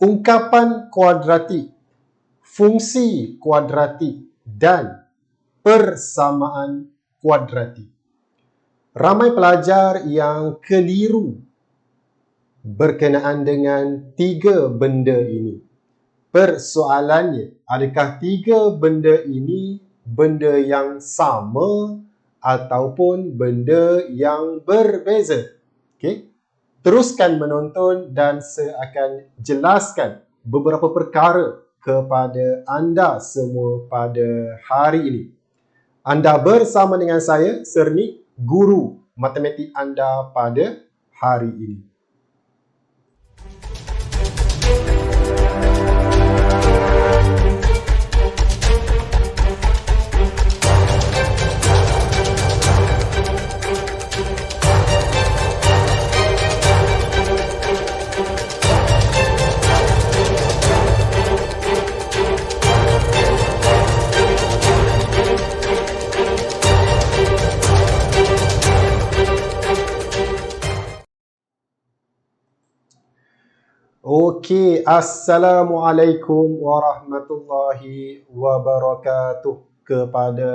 ungkapan kuadratik, fungsi kuadratik dan persamaan kuadratik. Ramai pelajar yang keliru berkenaan dengan tiga benda ini. Persoalannya, adakah tiga benda ini benda yang sama ataupun benda yang berbeza? Okey. Teruskan menonton dan saya akan jelaskan beberapa perkara kepada anda semua pada hari ini. Anda bersama dengan saya, Sernik, guru matematik anda pada hari ini. Okey, Assalamualaikum warahmatullahi wabarakatuh kepada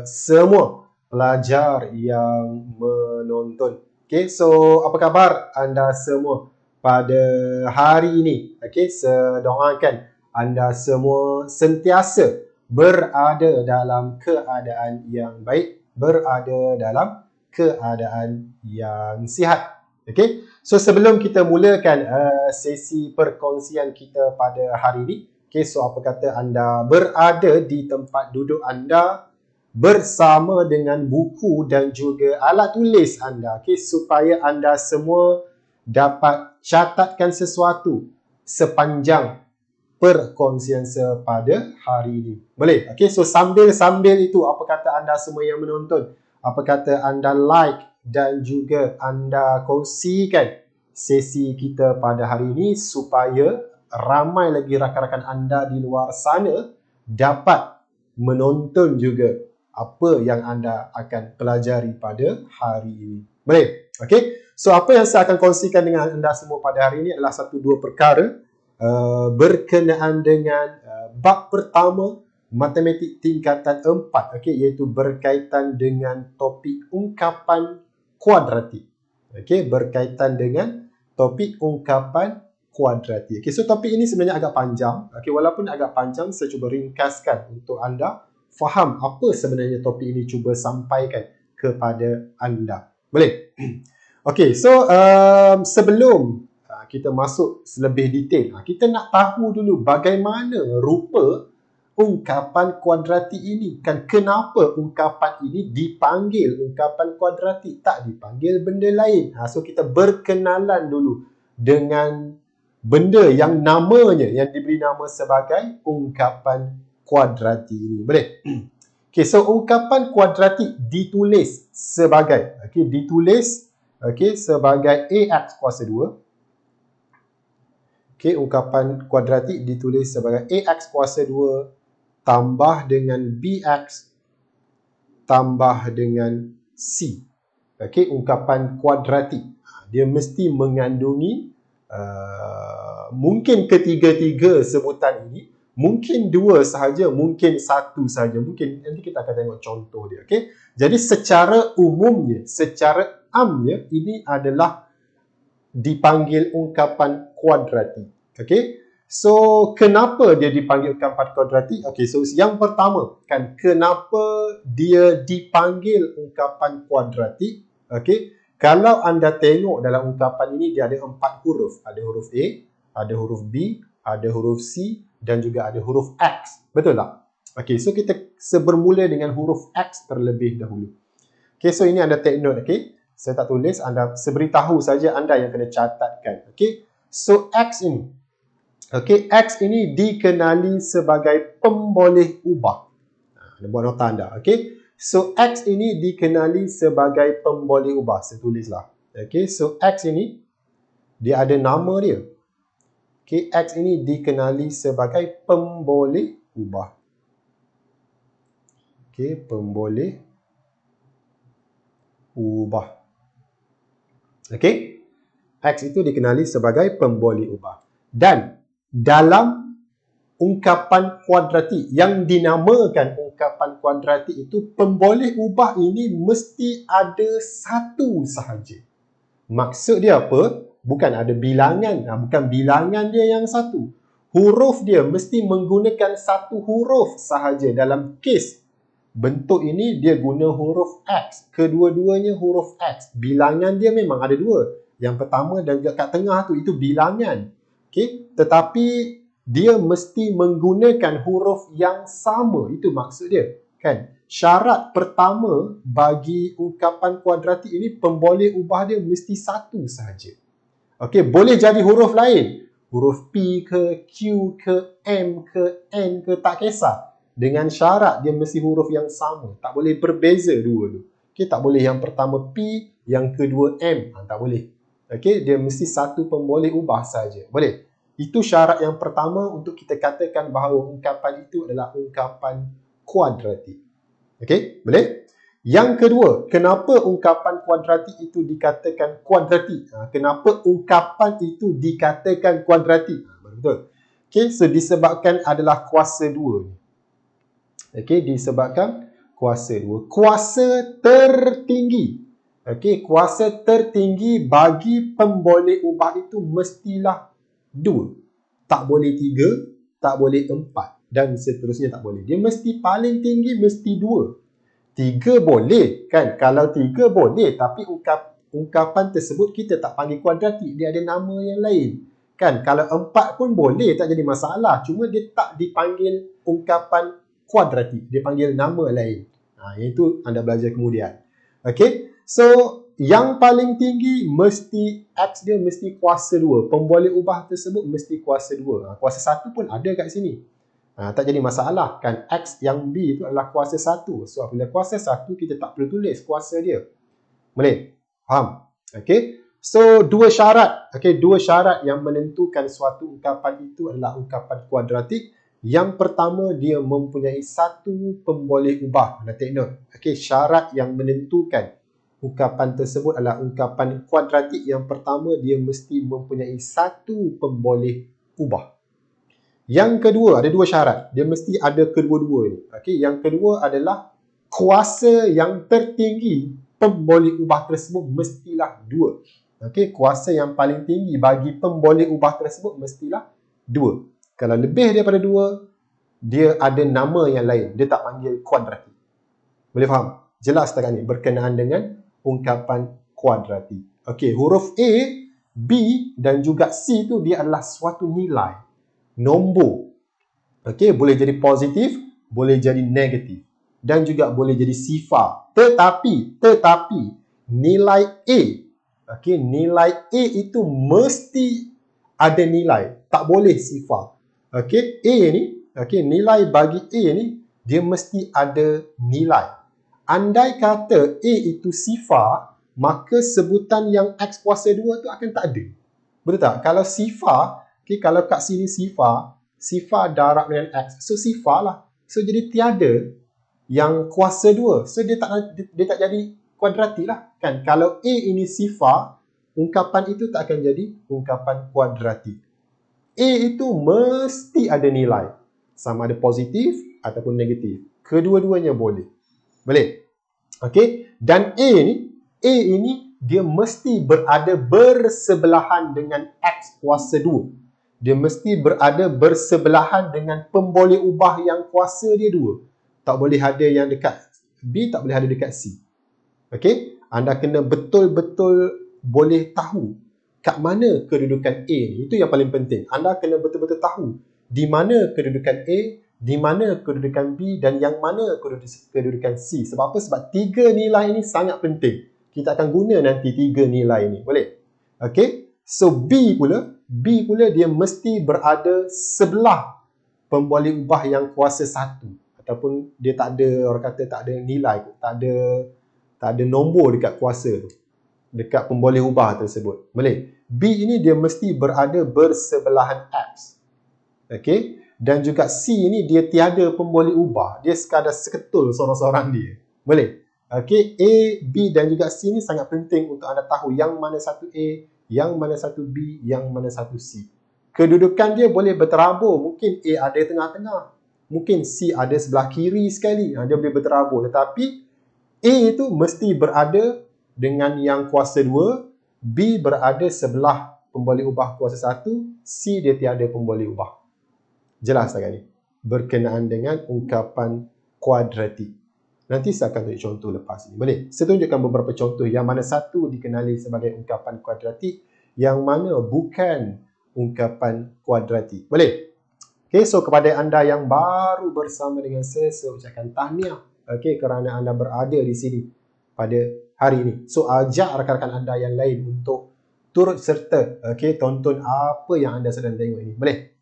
semua pelajar yang menonton. Okey, so apa khabar anda semua pada hari ini? Okey, saya doakan anda semua sentiasa berada dalam keadaan yang baik, berada dalam keadaan yang sihat. Okey. So sebelum kita mulakan sesi perkongsian kita pada hari ini, okay, so apa kata anda berada di tempat duduk anda bersama dengan buku dan juga alat tulis anda, okay, supaya anda semua dapat catatkan sesuatu sepanjang perkongsian saya pada hari ini. Boleh? Okay, so sambil itu apa kata anda semua yang menonton, apa kata anda like dan juga anda kongsikan sesi kita pada hari ini supaya ramai lagi rakan-rakan anda di luar sana dapat menonton juga apa yang anda akan pelajari pada hari ini. Boleh? Okey. So apa yang saya akan kongsikan dengan anda semua pada hari ini adalah satu dua perkara berkenaan dengan bab pertama matematik tingkatan 4, okey, iaitu berkaitan dengan topik ungkapan kuadratik. Okey, berkaitan dengan topik ungkapan kuadratik. Okey, so topik ini sebenarnya agak panjang. Okey, walaupun agak panjang, saya cuba ringkaskan untuk anda faham apa sebenarnya topik ini cuba sampaikan kepada anda. Boleh? Okey, so sebelum kita masuk lebih detail, kita nak tahu dulu bagaimana rupa ungkapan kuadratik ini. Kan kenapa ungkapan ini dipanggil ungkapan kuadratik, tak dipanggil benda lain. So kita berkenalan dulu dengan benda yang namanya, yang diberi nama sebagai ungkapan kuadratik ini. Boleh? Okay, so ungkapan kuadratik ditulis sebagai, sebagai AX kuasa 2. Okay, ungkapan kuadratik ditulis sebagai AX kuasa 2 tambah dengan BX tambah dengan C. Okey, ungkapan kuadratik. Dia mesti mengandungi mungkin ketiga-tiga sebutan ini, mungkin dua sahaja, mungkin satu sahaja. Mungkin nanti kita akan tengok contoh dia. Okey. Jadi secara umumnya, secara amnya ini adalah dipanggil ungkapan kuadratik. Okey. So, kenapa dia dipanggil ungkapan kuadratik? Okey, so yang pertama, kan kenapa dia dipanggil ungkapan kuadratik? Okey, kalau anda tengok dalam ungkapan ini, dia ada 4 huruf. Ada huruf A, ada huruf B, ada huruf C dan juga ada huruf X. Betul tak? Okey, so kita bermula dengan huruf X terlebih dahulu. Okey, so ini anda take note, okey. Saya tak tulis, anda beritahu saja anda yang kena catatkan. Okey, so X ini. Okey, X ini dikenali sebagai pemboleh ubah. Ada buat nota anda, okey. So X ini dikenali sebagai pemboleh ubah. Saya tulislah. Okey, so X ini dia ada nama dia. Okey, X ini dikenali sebagai pemboleh ubah. Okey, pemboleh ubah. Okey, X itu dikenali sebagai pemboleh ubah. Dan dalam ungkapan kuadratik yang dinamakan ungkapan kuadratik itu, pemboleh ubah ini mesti ada satu sahaja. Maksud dia apa? Bukan ada bilangan, bukan bilangan dia yang satu. Huruf dia mesti menggunakan satu huruf sahaja. Dalam kes bentuk ini dia guna huruf X. Kedua-duanya huruf X. Bilangan dia memang ada dua. Yang pertama dan kat tengah tu itu bilangan. Okay? Tetapi dia mesti menggunakan huruf yang sama. Itu maksud dia. Kan? Syarat pertama bagi ungkapan kuadratik ini, pemboleh ubah dia mesti satu sahaja. Okey, boleh jadi huruf lain. Huruf P ke, Q ke, M ke, N ke, tak kisah. Dengan syarat dia mesti huruf yang sama. Tak boleh berbeza dua tu. Okey, tak boleh yang pertama P, yang kedua M. Tak boleh. Okey, dia mesti satu pemboleh ubah saja. Boleh? Itu syarat yang pertama untuk kita katakan bahawa ungkapan itu adalah ungkapan kuadratik. Okey, boleh? Yang kedua, kenapa ungkapan kuadratik itu dikatakan kuadratik? Kenapa ungkapan itu dikatakan kuadratik? Betul. Okey, so disebabkan adalah kuasa dua. Okey, disebabkan kuasa dua. Kuasa tertinggi. Okey, kuasa tertinggi bagi pemboleh ubah itu mestilah 2. Tak boleh 3, tak boleh 4 dan seterusnya tak boleh. Dia mesti paling tinggi mesti 2. 3 boleh kan? Kalau 3 boleh, tapi ungkapan tersebut kita tak panggil kuadratik, dia ada nama yang lain. Kan? Kalau 4 pun boleh, tak jadi masalah. Cuma dia tak dipanggil ungkapan kuadratik, dia panggil nama lain. Itu anda belajar kemudian. Okey? So, yang paling tinggi mesti X dia mesti kuasa 2. Pemboleh ubah tersebut mesti kuasa 2. Kuasa 1 pun ada kat sini. Tak jadi masalah kan, X yang B itu adalah kuasa 1. So apabila kuasa 1 kita tak perlu tulis kuasa dia. Boleh? Faham? Okey. So dua syarat, dua syarat yang menentukan suatu ungkapan itu adalah ungkapan kuadratik. Yang pertama, dia mempunyai satu pemboleh ubah. Anda take note. Okey, syarat yang menentukan ungkapan tersebut adalah ungkapan kuadratik. Yang pertama, dia mesti mempunyai satu pemboleh ubah. Yang kedua, ada dua syarat. Dia mesti ada kedua-dua ni. Okey, yang kedua adalah kuasa yang tertinggi pemboleh ubah tersebut mestilah 2. Okey, kuasa yang paling tinggi bagi pemboleh ubah tersebut mestilah 2. Kalau lebih daripada 2, dia ada nama yang lain. Dia tak panggil kuadratik. Boleh faham? Jelas setakat ni berkenaan dengan ungkapan kuadratik. Okey, huruf A, B dan juga C tu dia adalah suatu nilai. Nombor. Okey, boleh jadi positif, boleh jadi negatif dan juga boleh jadi sifar. Tetapi nilai A, okey, nilai A itu mesti ada nilai, tak boleh sifar. Okey, A ni, okey, nilai bagi A ni dia mesti ada nilai. Andai kata A itu sifar, maka sebutan yang X kuasa 2 tu akan tak ada. Betul tak? Kalau sifar, okay, kalau kat sini sifar darab dengan X. So sifar lah. So jadi tiada yang kuasa 2. So dia tak jadi kuadratik lah. Kan? Kalau A ini sifar, ungkapan itu tak akan jadi ungkapan kuadratik. A itu mesti ada nilai. Sama ada positif ataupun negatif. Kedua-duanya boleh. Boleh? Okay? Dan A ini dia mesti berada bersebelahan dengan X kuasa 2. Dia mesti berada bersebelahan dengan pemboleh ubah yang kuasa dia 2. Tak boleh ada yang dekat B, tak boleh ada dekat C. Okey? Anda kena betul-betul boleh tahu kat mana kedudukan A ni. Itu yang paling penting. Anda kena betul-betul tahu di mana kedudukan A, di mana kedudukan B dan yang mana kedudukan C. Sebab apa? Sebab 3 nilai ini sangat penting. Kita akan guna nanti 3 nilai ini. Boleh? Okey? So B pula dia mesti berada sebelah pemboleh ubah yang kuasa 1 ataupun dia tak ada, orang kata tak ada nilai, tak ada nombor dekat kuasa tu, dekat pemboleh ubah tersebut. Boleh? B ini dia mesti berada bersebelahan X. Okey? Dan juga C ini dia tiada pemboleh ubah, dia sekadar seketul seorang-seorang dia. Boleh? Okey, A, B dan juga C ni sangat penting untuk anda tahu yang mana satu A, yang mana satu B, yang mana satu C. kedudukan dia boleh berterabur. Mungkin A ada tengah-tengah, mungkin C ada sebelah kiri sekali, dia boleh berterabur. Tetapi A itu mesti berada dengan yang kuasa 2, B berada sebelah pemboleh ubah kuasa 1, C dia tiada pemboleh ubah. Jelas tak ni? Berkenaan dengan ungkapan kuadratik. Nanti saya akan tunjuk contoh lepas ni. Boleh? Saya tunjukkan beberapa contoh yang mana satu dikenali sebagai ungkapan kuadratik, yang mana bukan ungkapan kuadratik. Boleh? Okay, so kepada anda yang baru bersama dengan saya ucapkan tahniah, okay, kerana anda berada di sini pada hari ini. So, ajak rakan-rakan anda yang lain untuk turut serta, okay, tonton apa yang anda sedang tengok ini. Boleh?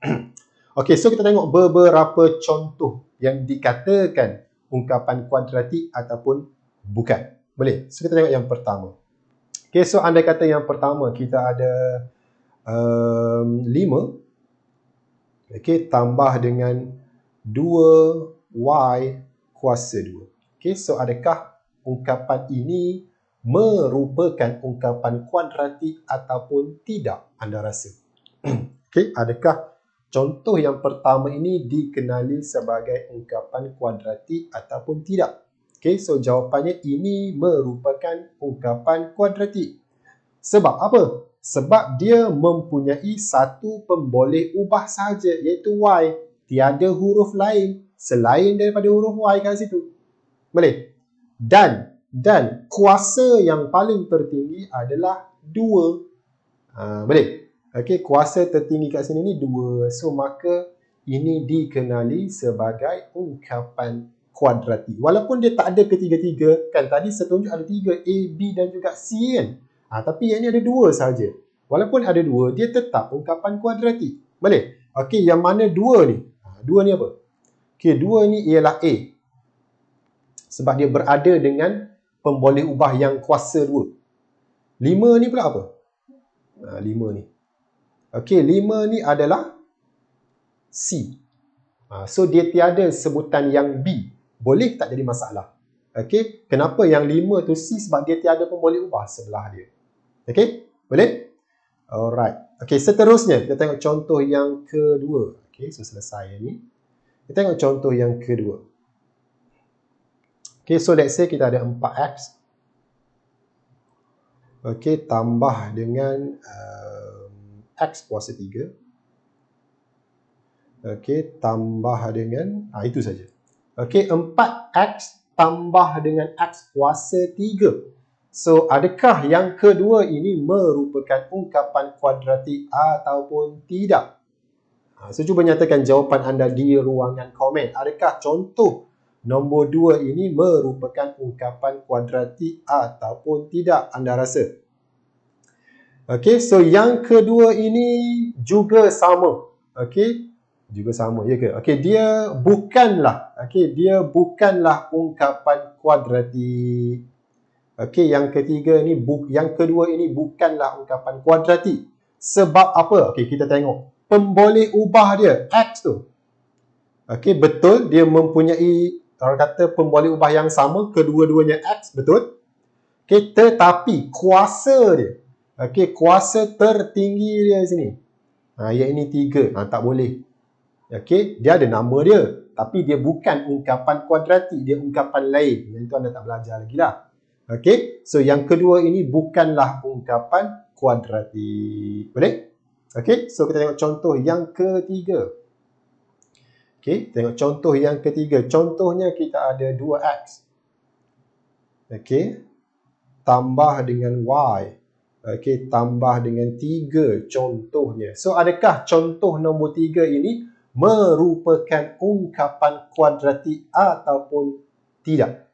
Okay, so kita tengok beberapa contoh yang dikatakan ungkapan kuadratik ataupun bukan. Boleh? So, kita tengok yang pertama. Okay, so anda kata yang pertama, kita ada 5, okay, tambah dengan 2y kuasa 2. Okay, so adakah ungkapan ini merupakan ungkapan kuadratik ataupun tidak, anda rasa? Okay, adakah contoh yang pertama ini dikenali sebagai ungkapan kuadratik ataupun tidak? Okay, so jawapannya ini merupakan ungkapan kuadratik. Sebab apa? Sebab dia mempunyai satu pemboleh ubah sahaja, iaitu y. Tiada huruf lain selain daripada huruf y kat situ. Boleh? Dan kuasa yang paling tertinggi adalah 2. Boleh? Okay, kuasa tertinggi kat sini ni 2. So, maka ini dikenali sebagai ungkapan kuadratik. Walaupun dia tak ada ketiga-tiga, kan tadi saya tunjuk ada 3, A, B dan juga C kan. Tapi yang ni ada 2 sahaja. Walaupun ada 2, dia tetap ungkapan kuadratik. Boleh? Okey, yang mana 2 ni? 2 ni apa? Okey, 2 ni ialah A. Sebab dia berada dengan pemboleh ubah yang kuasa 2. 5 ni pula apa? 5 ni. Okey, 5 ni adalah C. So, dia tiada sebutan yang B. Boleh tak jadi masalah. Okey, kenapa yang 5 tu C? Sebab dia tiada pemboleh ubah sebelah dia. Okey, boleh? Alright. Okey, seterusnya kita tengok contoh yang kedua. Okey, so selesai ni. Kita tengok contoh yang kedua. Okey, so let's say kita ada 4x. Okey, tambah dengan x kuasa 3. Okey, tambah dengan itu saja. Okey, 4x tambah dengan x kuasa 3. So, adakah yang kedua ini merupakan ungkapan kuadratik ataupun tidak? So, cuba nyatakan jawapan anda di ruangan komen. Adakah contoh nombor 2 ini merupakan ungkapan kuadratik ataupun tidak, anda rasa? Okey, so yang kedua ini juga sama. Okey, juga sama, ya ke? Okey, dia bukanlah ungkapan kuadratik. Okey, yang ketiga ni, yang kedua ini bukanlah ungkapan kuadratik. Sebab apa? Okey, kita tengok. Pemboleh ubah dia, x tu. Okey, betul, dia mempunyai, orang kata pemboleh ubah yang sama, kedua-duanya x, betul. Okey, tetapi kuasa dia, okey, kuasa tertinggi dia sini, yang ini 3, tak boleh. Okey, dia ada nama dia, tapi dia bukan ungkapan kuadratik, dia ungkapan lain. Yang itu anda tak belajar lagi lah. Okey, so yang kedua ini bukanlah ungkapan kuadratik. Boleh? Okey, so kita tengok contoh yang ketiga. Okey, tengok contoh yang ketiga. Contohnya kita ada 2x. Okey, tambah dengan y. Okey, tambah dengan 3 contohnya. So, adakah contoh nombor 3 ini merupakan ungkapan kuadratik ataupun tidak?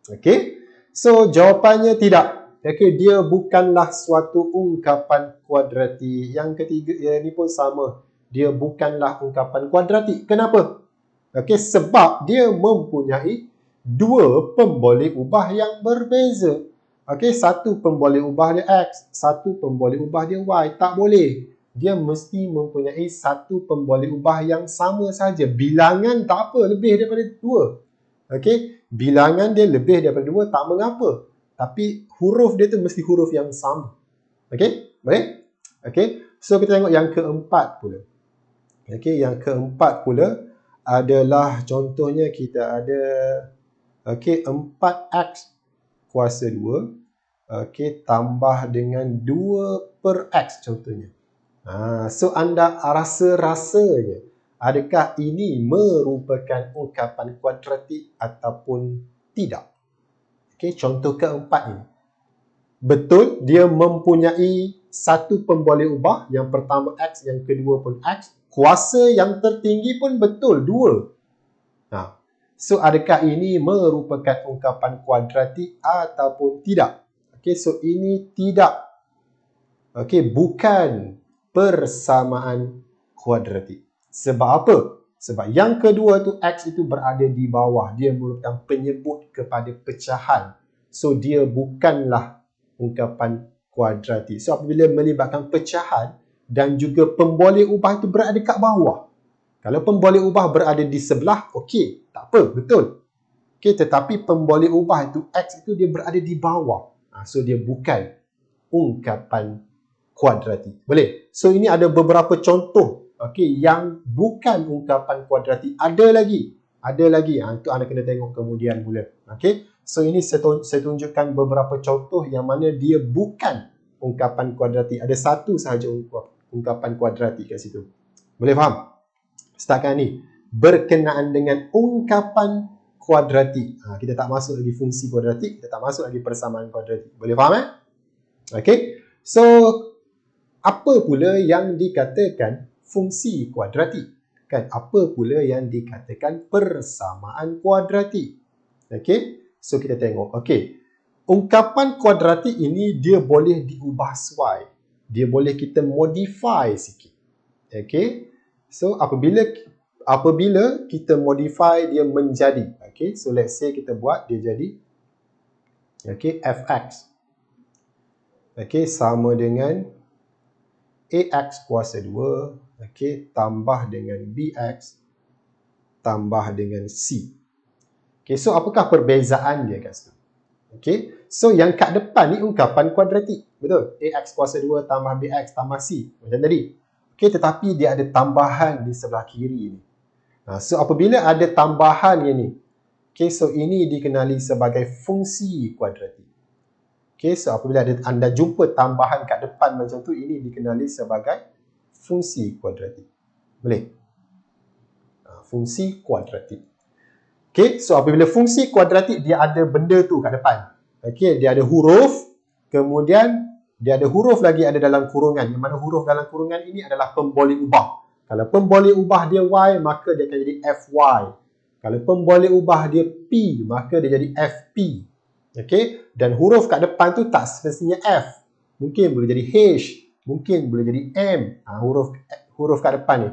Okey, so jawapannya tidak. Okey, dia bukanlah suatu ungkapan kuadratik. Yang ketiga ini pun sama. Dia bukanlah ungkapan kuadratik. Kenapa? Okey, sebab dia mempunyai 2 pemboleh ubah yang berbeza. Okey, satu pemboleh ubah dia x, satu pemboleh ubah dia y. Tak boleh. Dia mesti mempunyai satu pemboleh ubah yang sama saja. Bilangan tak apa, lebih daripada 2. Okey, bilangan dia lebih daripada 2 tak mengapa. Tapi huruf dia tu mesti huruf yang sama. Okey, boleh? Okey, So kita tengok yang keempat pula. Okey, yang keempat pula adalah contohnya kita ada 4x kuasa 2 tambah dengan 2 per x contohnya. So anda rasa-rasanya adakah ini merupakan ungkapan kuadratik ataupun tidak? Okey, contoh keempat ini. Betul, dia mempunyai satu pemboleh ubah. Yang pertama x, yang kedua pun x. Kuasa yang tertinggi pun betul, 2. So adakah ini merupakan ungkapan kuadratik ataupun tidak? Okey, so ini tidak. Okey, bukan persamaan kuadratik. Sebab apa? Sebab yang kedua tu x itu berada di bawah. Dia merupakan penyebut kepada pecahan. So dia bukanlah ungkapan kuadratik. So apabila melibatkan pecahan dan juga pemboleh ubah itu berada kat bawah. Kalau pemboleh ubah berada di sebelah, okey, tak apa, betul. Okey, tetapi pemboleh ubah itu x itu dia berada di bawah. So dia bukan ungkapan kuadratik. Boleh? So ini ada beberapa contoh yang bukan ungkapan kuadratik. Ada lagi. Itu anda kena tengok kemudian pula. Okey. So ini saya tunjukkan beberapa contoh yang mana dia bukan ungkapan kuadratik. Ada satu sahaja ungkapan kuadratik kat situ. Boleh faham? Setakat ni berkenaan dengan ungkapan kuadratik. Kita tak masuk lagi fungsi kuadratik, kita tak masuk lagi persamaan kuadratik. Boleh faham Okey. So apa pula yang dikatakan fungsi kuadratik? Kan apa pula yang dikatakan persamaan kuadratik? Okey. So kita tengok. Okey. Ungkapan kuadratik ini dia boleh diubah suai. Dia boleh kita modify sikit. Okey. So apabila kita modify dia menjadi. Okey. So let's say kita buat dia jadi fx. Okey, sama dengan ax kuasa 2, tambah dengan bx tambah dengan c. Okey, so apakah perbezaan dia kat situ? Okey, so yang kat depan ni ungkapan kuadratik, betul? Ax kuasa 2 tambah bx tambah c, macam tadi. Okey, tetapi dia ada tambahan di sebelah kiri ni. So apabila ada tambahan ni, so ini dikenali sebagai fungsi kuadratik. Okay, so apabila anda jumpa tambahan kat depan macam tu, ini dikenali sebagai fungsi kuadratik. Boleh? Fungsi kuadratik. Okay, so apabila fungsi kuadratik, dia ada benda tu kat depan. Okay, dia ada huruf, kemudian dia ada huruf lagi ada dalam kurungan. Yang mana huruf dalam kurungan ini adalah pemboleh ubah. Kalau pemboleh ubah dia y, maka dia akan jadi fy. Kalau pemboleh ubah dia p, maka dia jadi fp. Okey, dan huruf kat depan tu tak semestinya F. Mungkin boleh jadi H, mungkin boleh jadi M. Huruf kat depan ni.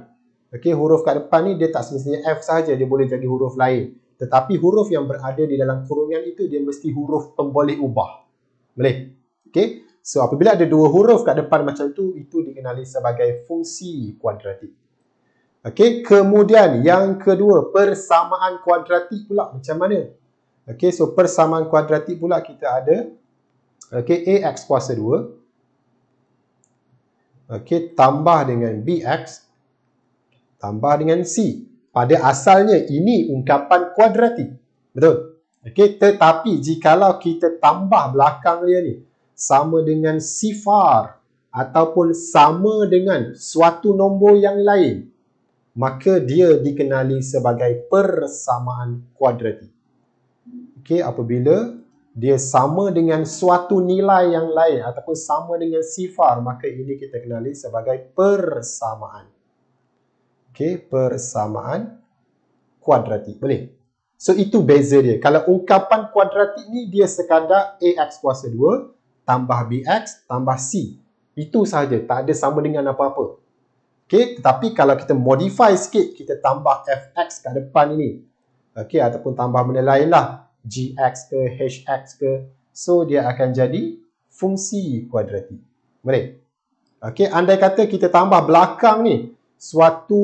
Okey, huruf kat depan ni dia tak semestinya F sahaja, dia boleh jadi huruf lain. Tetapi huruf yang berada di dalam kurungan itu dia mesti huruf pemboleh ubah. Boleh? Okey. So apabila ada dua huruf kat depan macam tu, itu dikenali sebagai fungsi kuadratik. Okey, kemudian yang kedua, persamaan kuadratik pula macam mana? Okey, so persamaan kuadratik pula kita ada ax kuasa 2 tambah dengan bx tambah dengan c. Pada asalnya ini ungkapan kuadratik. Betul? Okey, tetapi jikalau kita tambah belakang dia ni sama dengan sifar ataupun sama dengan suatu nombor yang lain, maka dia dikenali sebagai persamaan kuadratik. Okey, apabila dia sama dengan suatu nilai yang lain ataupun sama dengan sifar, maka ini kita kenali sebagai persamaan. Okey, persamaan kuadratik. Boleh? So itu beza dia. Kalau ungkapan kuadratik ni dia sekadar ax kuasa 2 tambah bx tambah c. Itu sahaja, tak ada sama dengan apa-apa. Okey, tetapi kalau kita modify sikit, kita tambah fx kat depan ini. Okey, ataupun tambah benda lain lah. Gx ke, hx ke. So, dia akan jadi fungsi kuadratik. Boleh? Okey, andai kata kita tambah belakang ni suatu,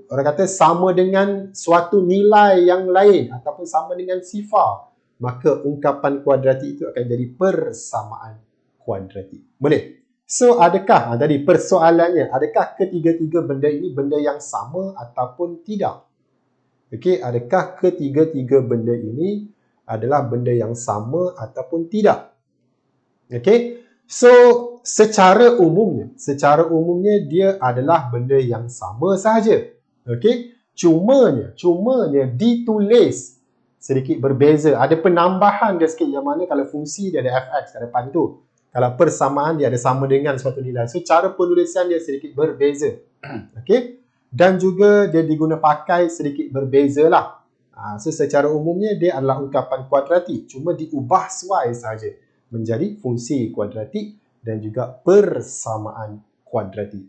orang kata sama dengan suatu nilai yang lain ataupun sama dengan sifar, maka ungkapan kuadratik itu akan jadi persamaan kuadratik. Boleh? So, adakah, tadi persoalannya, adakah ketiga-tiga benda ini benda yang sama ataupun tidak? Okey, adakah ketiga-tiga benda ini adalah benda yang sama ataupun tidak? Okey, so secara umumnya dia adalah benda yang sama sahaja. Okey, cumanya ditulis sedikit berbeza. Ada penambahan dia sikit, yang mana kalau fungsi dia ada fx kat depan tu. Kalau persamaan dia ada sama dengan suatu nilai. So, cara penulisan dia sedikit berbeza. Okey. Dan juga dia diguna pakai sedikit berbeza lah. So, secara umumnya dia adalah ungkapan kuadratik. Cuma diubah sesuai sahaja menjadi fungsi kuadratik dan juga persamaan kuadratik.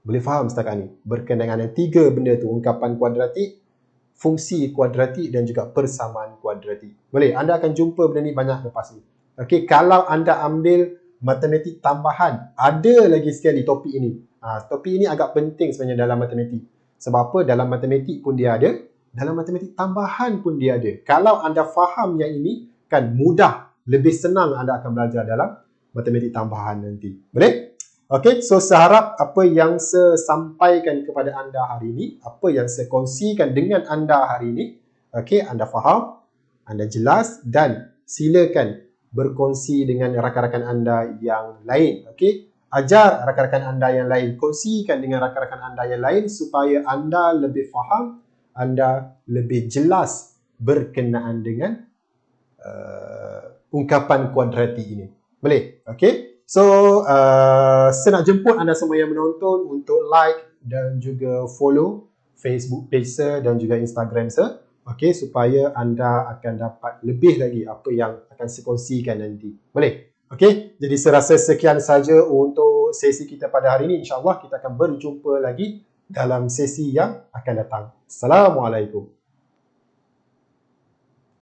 Boleh faham setakat ni? Berkenaan dengan tiga benda tu. Ungkapan kuadratik, fungsi kuadratik dan juga persamaan kuadratik. Boleh? Anda akan jumpa benda ni banyak lepas ni. Okey, kalau anda ambil matematik tambahan, ada lagi sekali topik ini. Topik ini agak penting sebenarnya dalam matematik. Sebab apa? Dalam matematik pun dia ada, dalam matematik tambahan pun dia ada. Kalau anda faham yang ini, kan mudah, lebih senang anda akan belajar dalam matematik tambahan nanti. Boleh? Okey, so seharap apa yang saya sampaikan kepada anda hari ini, apa yang saya kongsikan dengan anda hari ini, okey, anda faham, anda jelas, dan silakan berkongsi dengan rakan-rakan anda yang lain. Okey, ajar rakan-rakan anda yang lain, kongsikan dengan rakan-rakan anda yang lain supaya anda lebih faham, anda lebih jelas berkenaan dengan ungkapan kuadratik ini. Boleh? Okey. So, saya nak jemput anda semua yang menonton untuk like dan juga follow Facebook page saya dan juga Instagram saya. Okey, supaya anda akan dapat lebih lagi apa yang akan saya kongsikan nanti. Boleh? Okey, jadi saya rasa sekian saja untuk sesi kita pada hari ini. InsyaAllah kita akan berjumpa lagi dalam sesi yang akan datang. Assalamualaikum.